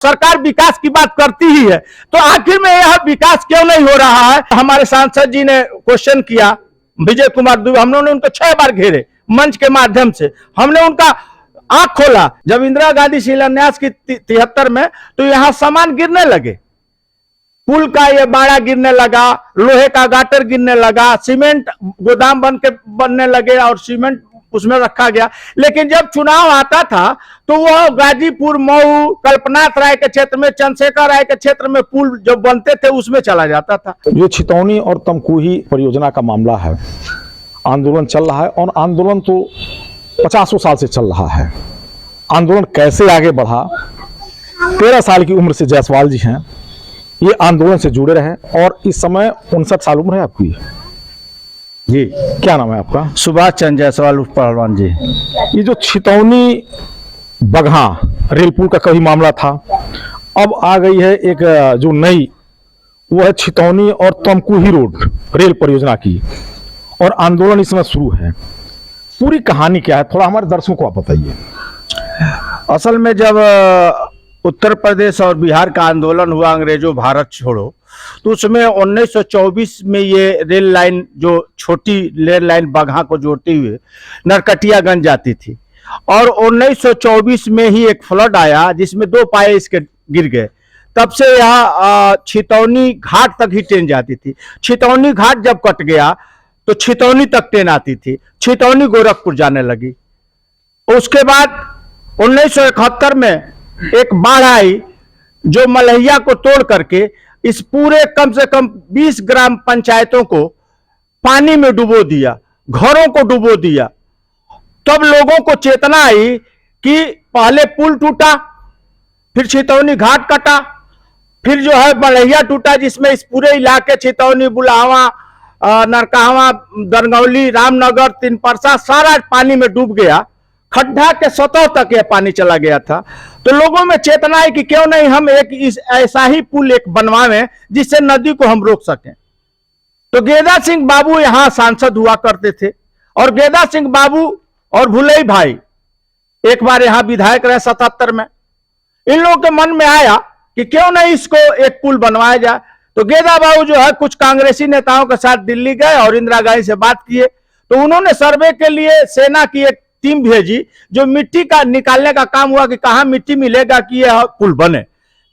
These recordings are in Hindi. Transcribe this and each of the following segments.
सरकार विकास की बात करती ही है, तो आखिर में यह विकास क्यों नहीं हो रहा है। हमारे सांसद जी ने क्वेश्चन किया, विजय कुमार दुबे, हम लोगों ने उनको 6 बार घेरे मंच के माध्यम से, हमने उनका आंख खोला। जब इंदिरा गांधी शिलान्यास की 73 में, तो यहां सामान गिरने लगे, पुल का ये बाड़ा गिरने लगा, लोहे का गाटर गिरने लगा, सीमेंट गोदाम बनने लगे और सीमेंट उसमें रखा गया। लेकिन जब चुनाव आता था तो वह गाजीपुर, मऊ, कल्पनाथ राय के क्षेत्र में, चंद्रशेखर राय के क्षेत्र में पुल जो बनते थे उसमें चला जाता था। जो छितौनी और तमकुही परियोजना का मामला है, आंदोलन चल रहा है और आंदोलन तो 50 साल से चल रहा है। आंदोलन कैसे आगे बढ़ा, 13 साल की उम्र से जायसवाल जी हैं, ये आंदोलन से जुड़े रहे और इस समय 59 साल उम्र है आपकी जी। क्या नाम है आपका? सुभाष चंद्र जायसवाल उर्फ पहलवान जी। ये जो छितौनी बगहा रेल पुल का कभी मामला था, अब आ गई है एक जो नई, वो है छितौनी और तमकुही रोड रेल परियोजना की, और आंदोलन इस समय शुरू है। पूरी कहानी क्या है, थोड़ा हमारे दर्शकों को आप बताइए। असल में जब उत्तर प्रदेश और बिहार का आंदोलन हुआ, अंग्रेजों भारत छोड़ो, तो उसमें 1924 में ये रेल लाइन, जो छोटी रेल लाइन बगहा को जोड़ती हुए नरकटियागंज जाती थी, और 1924 में ही एक फ्लड आया जिसमें 2 पाए इसके गिर गए। तब से यहाँ छितौनी घाट तक ही ट्रेन जाती थी। छितौनी घाट जब कट गया तो छितौनी तक ट्रेन आती थी, छितौनी गोरखपुर जाने लगी। उसके बाद 1971 में एक बाढ़ आई जो मलैया को तोड़ करके इस पूरे कम से कम 20 ग्राम पंचायतों को पानी में डुबो दिया, घरों को डुबो दिया। तब लोगों को चेतना आई कि पहले पुल टूटा, फिर छितौनी घाट कटा, फिर जो है मलैया टूटा, जिसमें इस पूरे इलाके छितौनी, बुलावा, नरकावा, दरगौली, रामनगर, तीनपरसा सारा पानी में डूब गया। खड्डा के सतह तक यह पानी चला गया था। तो लोगों में चेतना है कि क्यों नहीं हम एक ऐसा ही पुल एक बनवाएं जिससे नदी को हम रोक सकें। तो गेदा सिंह बाबू यहां सांसद हुआ करते थे, और गेदा सिंह बाबू और भुलई भाई एक बार यहां विधायक रहे 77 में। इन लोगों के मन में आया कि क्यों नहीं इसको एक पुल बनवाया जाए। तो गेदा बाबू जो है कुछ कांग्रेसी नेताओं के साथ दिल्ली गए और इंदिरा गांधी से बात किए। तो उन्होंने सर्वे के लिए सेना की एक टीम भेजी, जो मिट्टी का निकालने का काम हुआ कि कहां मिट्टी मिलेगा कि यह पुल बने।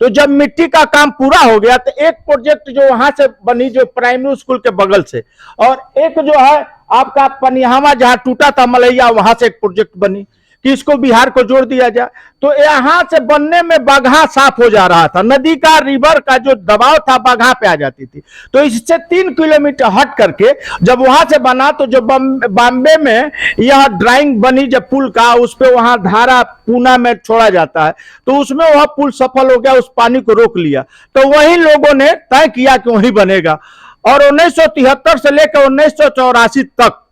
तो जब मिट्टी का काम पूरा हो गया तो एक प्रोजेक्ट जो वहां से बनी, जो प्राइमरी स्कूल के बगल से, और एक जो है आपका पनियावा जहां टूटा था मलैया, वहां से एक प्रोजेक्ट बनी कि इसको बिहार को जोड़ दिया जाए। तो यहां से बनने में बगहा साफ हो जा रहा था, नदी का, रिवर का जो दबाव था बगहा पे आ जाती थी। तो इससे 3 किलोमीटर हट करके जब वहां से बना, तो जो बॉम्बे में यह ड्राइंग बनी जब पुल का, उस पे वहां धारा पूना में छोड़ा जाता है, तो उसमें वह पुल सफल हो गया, उस पानी को रोक लिया। तो वही लोगों ने तय किया कि वही बनेगा। और 1973 से लेकर 1984 तक,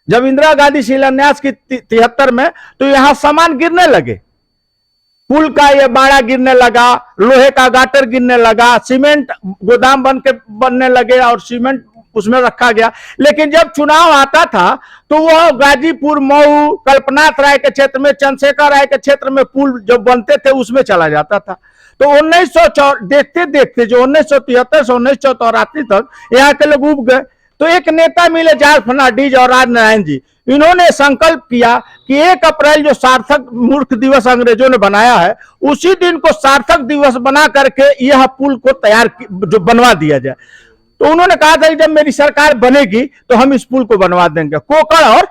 जब इंदिरा गांधी शिलान्यास की 73 में, तो यहां सामान गिरने लगे, पुल का ये बाड़ा गिरने लगा, लोहे का गाटर गिरने लगा, सीमेंट गोदाम बनने लगे और सीमेंट उसमें रखा गया। लेकिन जब चुनाव आता था तो वह गाजीपुर, मऊ, कल्पनाथ राय के क्षेत्र में, चंद्रशेखर राय के क्षेत्र में पुल जो बनते थे उसमें चला जाता था। तो 1904 देखते देखते जो 1973 से 1984 तक यहाँ के लोग उब गए। तो एक नेता मिले, जॉर्ज फर्नांडीज और राजनारायण जी, इन्होंने संकल्प किया कि 1 अप्रैल जो सार्थक मूर्ख दिवस अंग्रेजों ने बनाया है, उसी दिन को सार्थक दिवस बना करके यह पुल को तैयार जो बनवा दिया जाए। तो उन्होंने कहा था कि जब मेरी सरकार बनेगी तो हम इस पुल को बनवा देंगे, कोकड़ और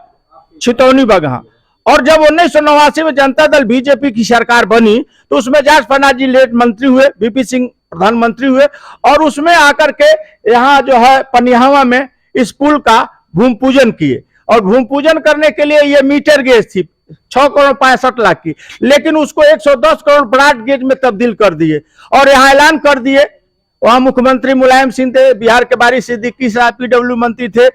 छितौनी बगहा। और जब 1989 में जनता दल बीजेपी की सरकार बनी, तो उसमें जॉर्ज फर्नांडीज जी लेट मंत्री हुए, बीपी सिंह प्रधानमंत्री हुए, और उसमें आकर के यहाँ जो है पनियावा में इस पुल का भूमि पूजन किए। और भूमि पूजन करने के लिए ये मीटर गेज थी 6 करोड़ 65 लाख की, लेकिन उसको 110 करोड़ ब्रॉड गेज में तब्दील कर दिए। और यहाँ ऐलान कर दिए, वहां मुख्यमंत्री मुलायम सिंह थे, बिहार के बारी सिद्दीकी साहब PW मंत्री थे,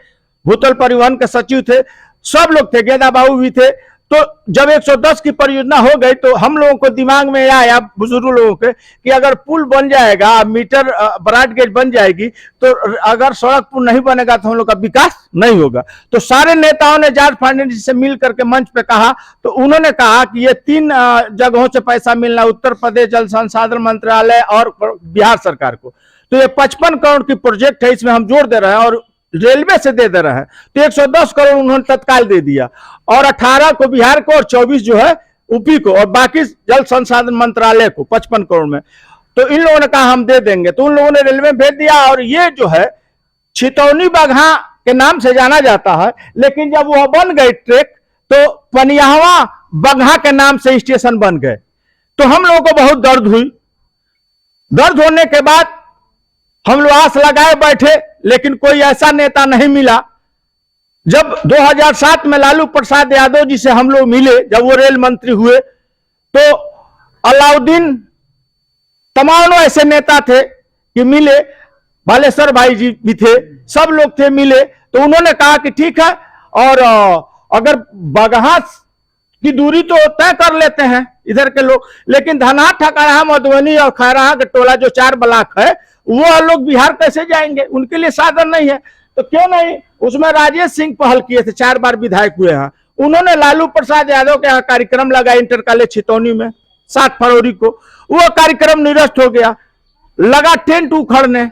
भूतल परिवहन के सचिव थे, सब लोग थे, गेदा बाबू भी थे। तो जब 110 की परियोजना हो गई तो हम लोगों को दिमाग में आया, बुजुर्ग लोगों के, कि अगर पुल बन जाएगा, मीटर ब्रॉड गेज बन जाएगी, तो अगर सड़क पुल नहीं बनेगा तो हम लोग का विकास नहीं होगा। तो सारे नेताओं ने जॉर्ज फर्नांडिस से मिल करके मंच पे कहा, तो उन्होंने कहा कि ये 3 जगहों से पैसा मिलना, उत्तर प्रदेश जल संसाधन मंत्रालय और बिहार सरकार को। तो ये 55 करोड़ की प्रोजेक्ट है, इसमें हम जोड़ दे रहे हैं और रेलवे से दे रहे हैं। तो 110 करोड़ उन्होंने तत्काल दे दिया, और 18 को बिहार को और 24 जो है यूपी को, और बाकी जल संसाधन मंत्रालय को 55 करोड़ में। तो इन लोगों ने कहा हम दे देंगे, तो उन लोगों ने रेलवे में भेज दिया। और ये जो है छितौनी बगहा के नाम से जाना जाता है, लेकिन जब वह बन गई ट्रैक तो पनियावा बगहा के नाम से स्टेशन बन गए। तो हम लोगों को बहुत दर्द हुई। दर्द होने के बाद हम लोग आस लगाए बैठे, लेकिन कोई ऐसा नेता नहीं मिला। जब 2007 में लालू प्रसाद यादव जी से हम लोग मिले, जब वो रेल मंत्री हुए, तो अलाउद्दीन, तमाम ऐसे नेता थे कि मिले, बालेश्वर भाई जी भी थे, सब लोग थे, मिले। तो उन्होंने कहा कि ठीक है, और अगर बगहा की दूरी तो तय कर लेते हैं इधर के लोग, लेकिन धनहा, ठकराहा, मधुबनी और खैराहा के टोला जो 4 ब्लॉक है, वो लोग बिहार कैसे जाएंगे? उनके लिए साधन नहीं है। तो क्यों नहीं, उसमें राजेश सिंह पहल किए थे, 4 बार विधायक हुए हैं। उन्होंने लालू प्रसाद यादव के यहाँ कार्यक्रम लगा इंटर कॉलेज छितौनी में 7 फरवरी को। वो कार्यक्रम निरस्त हो गया, लगा टेंट उखड़ने।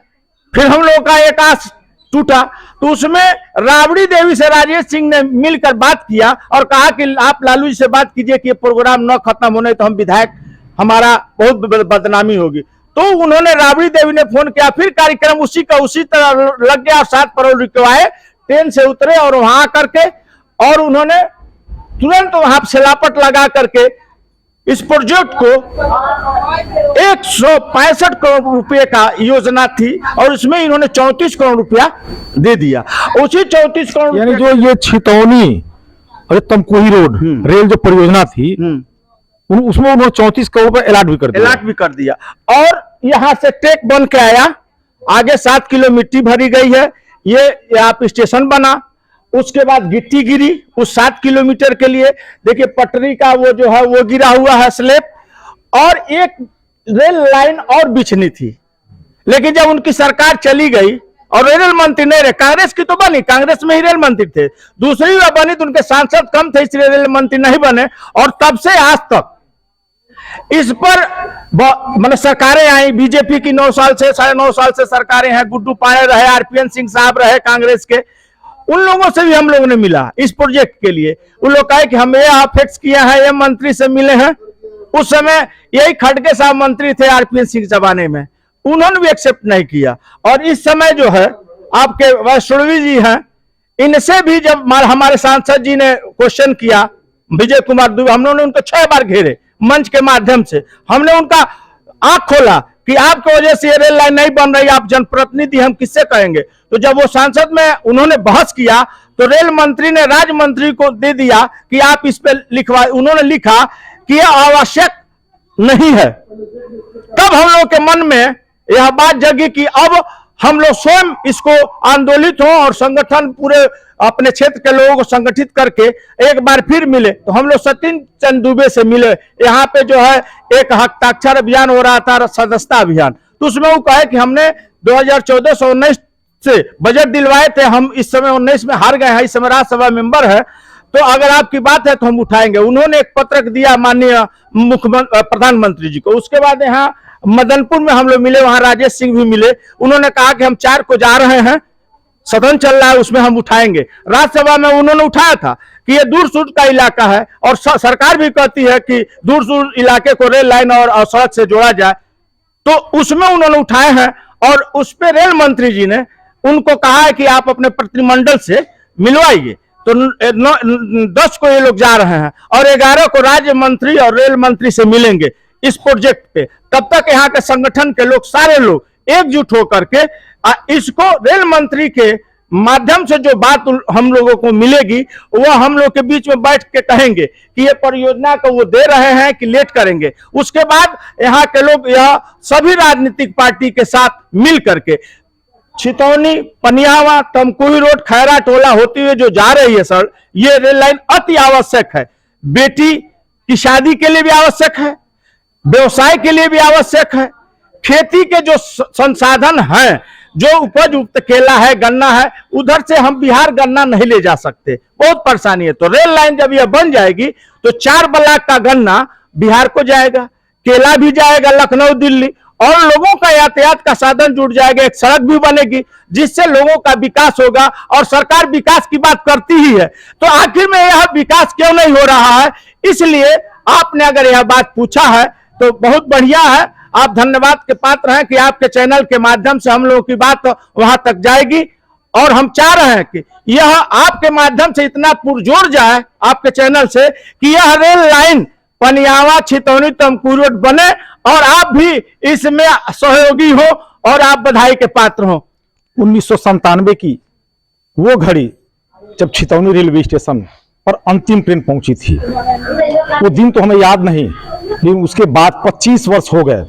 फिर हम लोगों का एक आस टूटा। तो उसमें राबड़ी देवी से राजेश सिंह ने मिलकर बात किया और कहा कि आप लालू जी से बात कीजिए कि ये प्रोग्राम न खत्म होने तो हम विधायक, हमारा बहुत बदनामी होगी। तो उन्होंने, राबड़ी देवी ने फोन किया, फिर कार्यक्रम उसी का उसी तरह लग गया। 7 फरवरी को आए, ट्रेन से उतरे और वहां करके, और उन्होंने तुरंत वहां सिलापट लगा करके इस प्रोजेक्ट को 165 करोड़ रुपए का योजना थी, और इसमें इन्होंने 34 करोड़ रुपया दे दिया। उसी 34 करोड़, यानी जो ये छितौनी और तमकुही रोड रेल जो परियोजना थी, उसमें उन्होंने 34 करोड़ रुपए अलॉट भी कर दिया। और यहां से ट्रैक बन के आया, आगे 7 किलो मिट्टी भरी गई है, ये यहाँ पे स्टेशन बना। उसके बाद गिट्टी गिरी उस 7 किलोमीटर के लिए, देखिए पटरी का वो जो है वो गिरा हुआ है स्लेब, और एक रेल लाइन और बिछनी थी। लेकिन जब उनकी सरकार चली गई और रेल मंत्री नहीं रहे, कांग्रेस की तो बनी, कांग्रेस में ही रेल मंत्री थे, दूसरी बार बनी तो उनके सांसद कम थे, इसलिए रेल मंत्री नहीं बने। और तब से आज तक इस पर मतलब सरकारें आई, बीजेपी की 9 साल से 9.5 साल से सरकारें हैं, गुड्डू पाणे रहे, आरपीएन सिंह साहब रहे कांग्रेस के, उन लोगों से भी हम लोगों ने मिला इस प्रोजेक्ट के लिए। उन लोग कहे कि हम ये फिक्स किए हैं, ये मंत्री से मिले हैं। उस समय यही खड़गे साहब मंत्री थे आरपीएन सिंह जमाने में, उन्होंने भी एक्सेप्ट नहीं किया। और इस समय जो है आपके वैष्णवी जी हैं, इनसे भी जब हमारे सांसद जी ने क्वेश्चन किया, विजय कुमार दुबे, हम लोगों ने उनको 6 बार घेरे मंच के माध्यम से, हमने उनका आंख खोला कि आपकी वजह से ये रेल लाइन नहीं बन रही, आप जनप्रतिनिधि, हम किससे कहेंगे। तो जब वो सांसद में उन्होंने बहस किया तो रेल मंत्री ने राज्य मंत्री को दे दिया कि आप इस पे लिखवा, उन्होंने लिखा कि यह आवश्यक नहीं है। तब हम लोग के मन में यह बात जगी कि अब हम लोग स्वयं इसको आंदोलित हो और संगठन पूरे अपने क्षेत्र के लोगों को संगठित करके एक बार फिर मिले। तो हम लोग सचिन चंद दुबे से मिले, यहाँ पे जो है एक हस्ताक्षर अभियान हो रहा था, सदस्यता अभियान। तो उसमें वो कहे कि हमने 2014 से 19 से बजट दिलवाए थे, हम इस समय 19 में हार गए हैं, इस समय राज्यसभा मेंबर है, तो अगर आपकी बात है तो हम उठाएंगे। उन्होंने एक पत्रक दिया माननीय प्रधानमंत्री जी को। उसके बाद यहाँ मदनपुर में हम लोग मिले, वहां राजेश सिंह भी मिले, उन्होंने कहा कि हम 4 को जा रहे हैं, सदन चल रहा है, उसमें हम उठाएंगे। राज्यसभा में उन्होंने उठाया था कि ये दूर सूर का इलाका है और सरकार भी कहती है कि दूर सूर इलाके को रेल लाइन और सड़क से जोड़ा जाए, तो उसमें उन्होंने उठाए हैं। और उस पर रेल मंत्री जी ने उनको कहा है कि आप अपने प्रतिनिधिमंडल से मिलवाइए। तो 10 को ये लोग जा रहे हैं और 11 को राज्य मंत्री और रेल मंत्री से मिलेंगे इस प्रोजेक्ट पे। तब तक यहाँ के संगठन के लोग, सारे लोग एकजुट होकर के इसको रेल मंत्री के माध्यम से जो बात हम लोगों को मिलेगी वो हम लोग के बीच में बैठ के कहेंगे कि ये परियोजना को वो दे रहे हैं कि लेट करेंगे। उसके बाद यहाँ के लोग, यह सभी राजनीतिक पार्टी के साथ मिल करके छितौनी, पनियावा, तमकुही रोड, खैरा टोला होती हुई जो जा रही है सर, ये रेल लाइन अति आवश्यक है। बेटी की शादी के लिए भी आवश्यक है, व्यवसाय के लिए भी आवश्यक है। खेती के जो संसाधन हैं, जो उपज उक्त केला है, गन्ना है, उधर से हम बिहार गन्ना नहीं ले जा सकते, बहुत परेशानी है। तो रेल लाइन जब यह बन जाएगी तो 4 ब्लॉक का गन्ना बिहार को जाएगा, केला भी जाएगा लखनऊ दिल्ली, और लोगों का यातायात का साधन जुड़ जाएगा, एक सड़क भी बनेगी जिससे लोगों का विकास होगा। और सरकार विकास की बात करती ही है, तो आखिर में यह विकास क्यों नहीं हो रहा है? इसलिए आपने अगर यह बात पूछा है तो बहुत बढ़िया है, आप धन्यवाद के पात्र हैं कि आपके चैनल के माध्यम से हम लोगों की बात वहां तक जाएगी। और हम चाह रहे हैं कि यह आपके माध्यम से इतना पुरजोर जाए आपके चैनल से कि यह rail line Paniyawa Chhitauni Tamkuhi road बने और आप भी इसमें सहयोगी हो और आप बधाई के पात्र हो। 1997 की वो घड़ी जब छितौनी रेलवे स्टेशन पर अंतिम ट्रेन पहुंची थी, वो दिन तो हमें याद नहीं, लेकिन उसके बाद 25 वर्ष हो गए।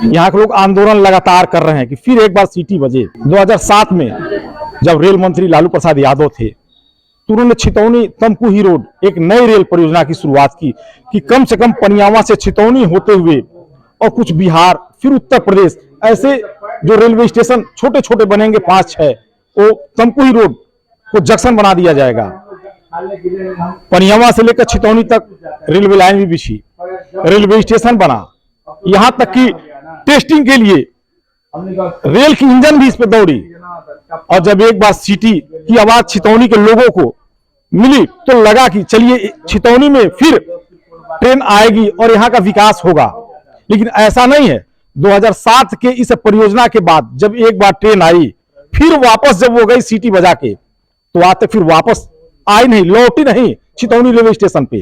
यहाँ के लोग आंदोलन लगातार कर रहे हैं कि फिर एक बार सीटी बजे। 2007 में जब रेल मंत्री लालू प्रसाद यादव थे तो उन्होंने छितौनी तमकुही रोड एक नई रेल परियोजना की शुरुआत की कि कम से कम पनियावा से छितौनी होते हुए और कुछ बिहार फिर उत्तर प्रदेश, ऐसे जो रेलवे स्टेशन छोटे छोटे बनेंगे 5-6, वो तमकुही रोड को जंक्शन बना दिया जाएगा। पनियावा से लेकर छितौनी तक रेलवे लाइन भी बिछी, रेलवे स्टेशन बना, यहां तक कि टेस्टिंग के लिए रेल की इंजन भी इस पे दौड़ी। और जब एक बार सिटी की आवाज छितौनी के लोगों को मिली तो लगा कि चलिए छितौनी में फिर ट्रेन आएगी और यहाँ का विकास होगा। लेकिन ऐसा नहीं है। 2007 के इस परियोजना के बाद जब एक बार ट्रेन आई, फिर वापस जब वो गई सीटी बजा के, तो आज तक फिर वापस आई नहीं, लौटी नहीं छितौनी रेलवे स्टेशन पे।